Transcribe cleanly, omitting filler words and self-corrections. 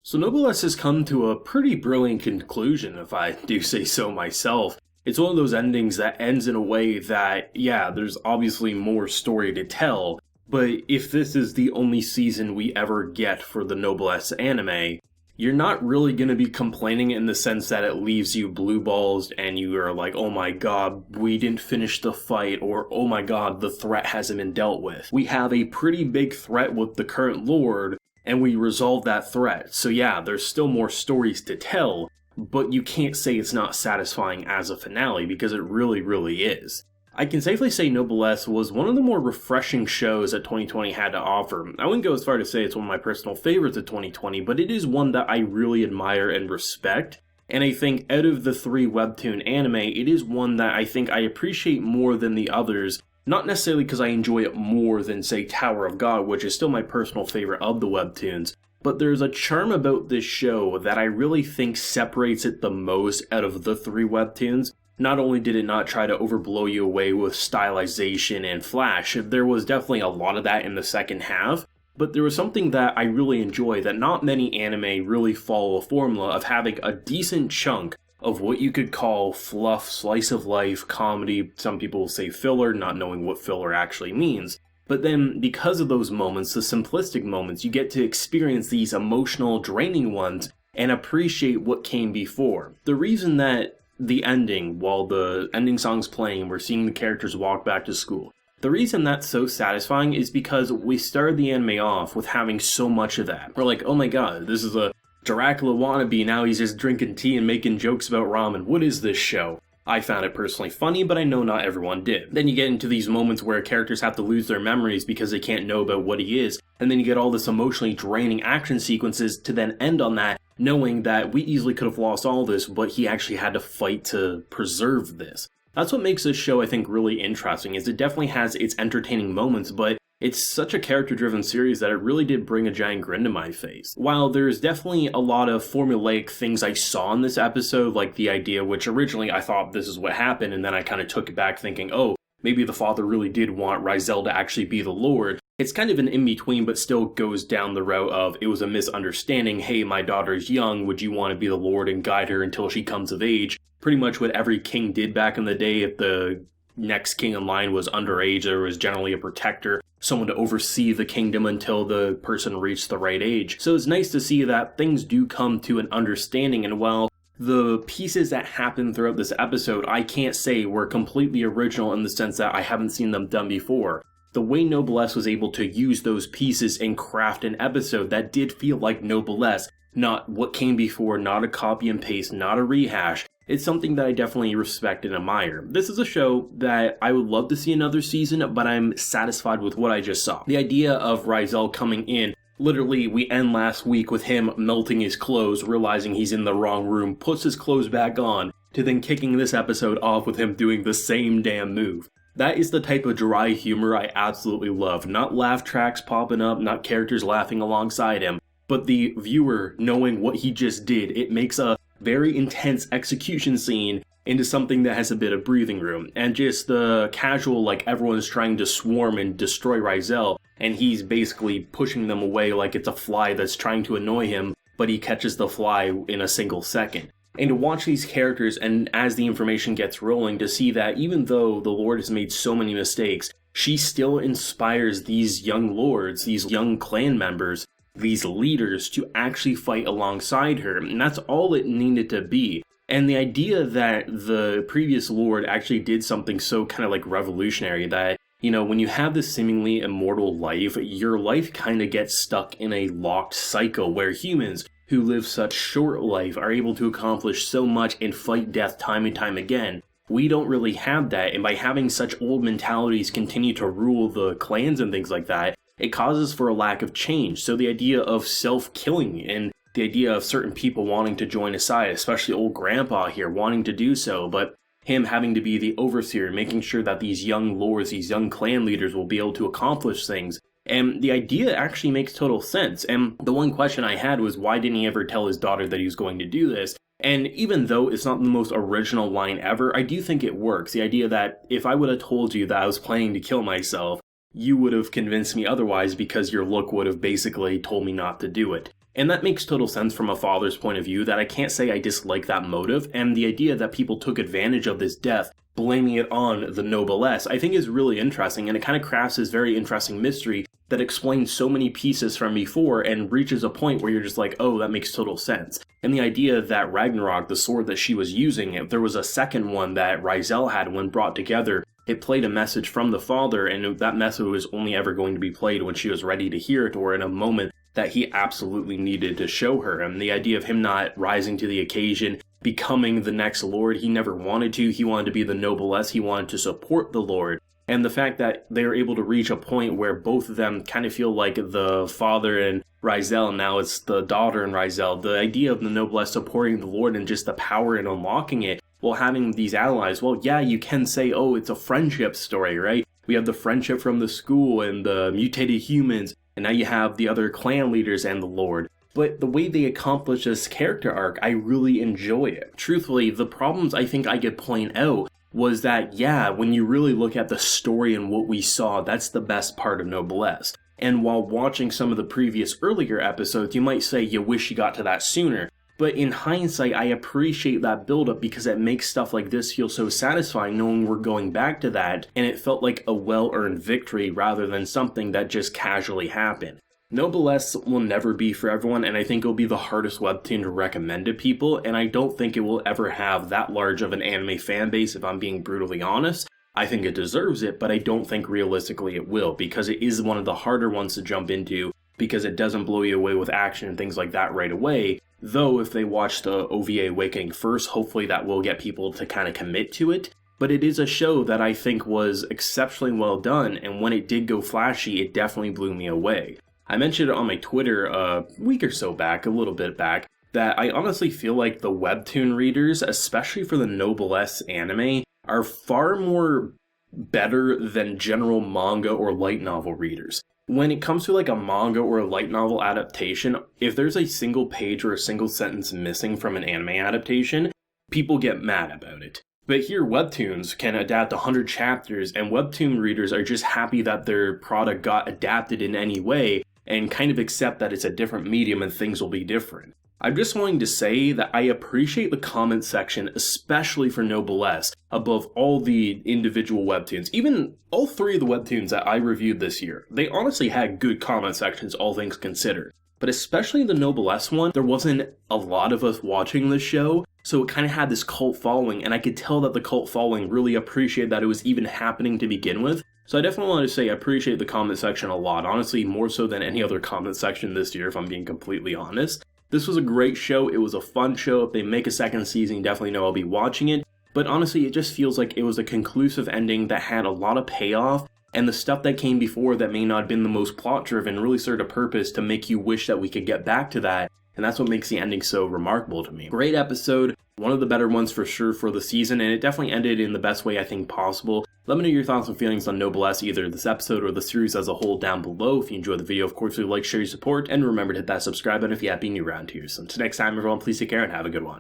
So Noblesse has come to a pretty brilliant conclusion, if I do say so myself. It's one of those endings that ends in a way that, yeah, there's obviously more story to tell, but if this is the only season we ever get for the Noblesse anime, you're not really going to be complaining in the sense that it leaves you blue balls and you are like, oh my god, we didn't finish the fight, or oh my god, the threat hasn't been dealt with. We have a pretty big threat with the current lord, and we resolve that threat. So yeah, there's still more stories to tell, but you can't say it's not satisfying as a finale, because it really, really is. I can safely say Noblesse was one of the more refreshing shows that 2020 had to offer. I wouldn't go as far to say it's one of my personal favorites of 2020, but it is one that I really admire and respect. And I think out of the three webtoon anime, it is one that I think I appreciate more than the others. Not necessarily because I enjoy it more than, say, Tower of God, which is still my personal favorite of the webtoons, but there's a charm about this show that I really think separates it the most out of the three webtoons. Not only did it not try to overblow you away with stylization and flash, there was definitely a lot of that in the second half, but there was something that I really enjoy that not many anime really follow a formula of having a decent chunk of what you could call fluff, slice of life, comedy. Some people will say filler, not knowing what filler actually means. But then, because of those moments, the simplistic moments, you get to experience these emotional, draining ones and appreciate what came before. The reason that the ending, while the ending song's playing, we're seeing the characters walk back to school. The reason that's so satisfying is because we started the anime off with having so much of that. We're like, oh my god, this is a Dracula wannabe, now he's just drinking tea and making jokes about ramen. What is this show? I found it personally funny, but I know not everyone did. Then you get into these moments where characters have to lose their memories because they can't know about what he is, and then you get all this emotionally draining action sequences to then end on that, knowing that we easily could have lost all this, but he actually had to fight to preserve this. That's what makes this show, I think, really interesting, is it definitely has its entertaining moments, but it's such a character-driven series that it really did bring a giant grin to my face. While there's definitely a lot of formulaic things I saw in this episode, like the idea, which originally I thought this is what happened, and then I kind of took it back thinking, oh, maybe the father really did want Rizel to actually be the Lord. It's kind of an in-between, but still goes down the route of, it was a misunderstanding, hey, my daughter's young, would you want to be the Lord and guide her until she comes of age? Pretty much what every king did back in the day. If the next king in line was underage, there was generally a protector, someone to oversee the kingdom until the person reached the right age. So it's nice to see that things do come to an understanding, and while the pieces that happen throughout this episode I can't say were completely original in the sense that I haven't seen them done before, the way Noblesse was able to use those pieces and craft an episode that did feel like Noblesse, not what came before, not a copy and paste, not a rehash, it's something that I definitely respect and admire. This is a show that I would love to see another season, but I'm satisfied with what I just saw. The idea of Rizel coming in, literally we end last week with him melting his clothes, realizing he's in the wrong room, puts his clothes back on, to then kicking this episode off with him doing the same damn move. That is the type of dry humor I absolutely love. Not laugh tracks popping up, not characters laughing alongside him, but the viewer knowing what he just did. It makes a very intense execution scene into something that has a bit of breathing room. And just the casual, like everyone's trying to swarm and destroy Rizel, and he's basically pushing them away like it's a fly that's trying to annoy him, but he catches the fly in a single second. And to watch these characters, and as the information gets rolling, to see that even though the Lord has made so many mistakes, she still inspires these young lords, these young clan members, these leaders to actually fight alongside her, and that's all it needed to be. And the idea that the previous lord actually did something so kind of like revolutionary that, you know, when you have this seemingly immortal life, your life kind of gets stuck in a locked cycle where humans who live such short life are able to accomplish so much and fight death time and time again. We don't really have that, and by having such old mentalities continue to rule the clans and things like that, it causes for a lack of change. So the idea of self-killing and the idea of certain people wanting to join his side, especially old grandpa here wanting to do so, but him having to be the overseer, making sure that these young lords, these young clan leaders will be able to accomplish things. And the idea actually makes total sense. And the one question I had was, why didn't he ever tell his daughter that he was going to do this? And even though it's not the most original line ever, I do think it works. The idea that if I would have told you that I was planning to kill myself, you would have convinced me otherwise because your look would have basically told me not to do it. And that makes total sense from a father's point of view, that I can't say I dislike that motive, and the idea that people took advantage of this death, blaming it on the Noblesse, I think is really interesting, and it kind of crafts this very interesting mystery that explains so many pieces from before and reaches a point where you're just like, oh, that makes total sense. And the idea that Ragnarok, the sword that she was using, if there was a second one that Hsieh had when brought together, it played a message from the father, and that message was only ever going to be played when she was ready to hear it, or in a moment that he absolutely needed to show her. And the idea of him not rising to the occasion, becoming the next lord, he never wanted to. He wanted to be the Noblesse, he wanted to support the lord. And the fact that they were able to reach a point where both of them kind of feel like the father and Hsieh, now it's the daughter and Hsieh, the idea of the Noblesse supporting the lord and just the power in unlocking it, while having these allies, well, yeah, you can say, oh, it's a friendship story, right? We have the friendship from the school and the mutated humans, and now you have the other clan leaders and the lord. But the way they accomplish this character arc, I really enjoy it. Truthfully, the problems I think I could point out was that, yeah, when you really look at the story and what we saw, that's the best part of Noblesse. And while watching some of the previous earlier episodes, you might say you wish you got to that sooner. But in hindsight, I appreciate that buildup because it makes stuff like this feel so satisfying knowing we're going back to that, and it felt like a well-earned victory rather than something that just casually happened. Noblesse will never be for everyone, and I think it'll be the hardest webtoon to recommend to people, and I don't think it will ever have that large of an anime fan base, if I'm being brutally honest. I think it deserves it, but I don't think realistically it will, because it is one of the harder ones to jump into, because it doesn't blow you away with action and things like that right away. Though if they watch the OVA Awakening first, hopefully that will get people to kind of commit to it. But it is a show that I think was exceptionally well done, and when it did go flashy, it definitely blew me away. I mentioned it on my Twitter a week or so back, a little bit back, that I honestly feel like the webtoon readers, especially for the Noblesse anime, are far more better than general manga or light novel readers. When it comes to like a manga or a light novel adaptation, if there's a single page or a single sentence missing from an anime adaptation, people get mad about it. But here, webtoons can adapt 100 chapters, and webtoon readers are just happy that their product got adapted in any way, and kind of accept that it's a different medium and things will be different. I'm just wanting to say that I appreciate the comment section, especially for Noblesse, above all the individual webtoons. Even all three of the webtoons that I reviewed this year, they honestly had good comment sections, all things considered. But especially the Noblesse one, there wasn't a lot of us watching this show, so it kind of had this cult following, and I could tell that the cult following really appreciated that it was even happening to begin with. So I definitely want to say I appreciate the comment section a lot, honestly more so than any other comment section this year, if I'm being completely honest. This was a great show, it was a fun show. If they make a second season, you definitely know I'll be watching it. But honestly, it just feels like it was a conclusive ending that had a lot of payoff, and the stuff that came before that may not have been the most plot-driven really served a purpose to make you wish that we could get back to that, and that's what makes the ending so remarkable to me. Great episode, one of the better ones for sure for the season, and it definitely ended in the best way I think possible. Let me know your thoughts and feelings on Noblesse, either this episode or the series as a whole down below. If you enjoyed the video, of course, please like, share, your support, and remember to hit that subscribe button if you have been new around here. So until next time, everyone, please take care and have a good one.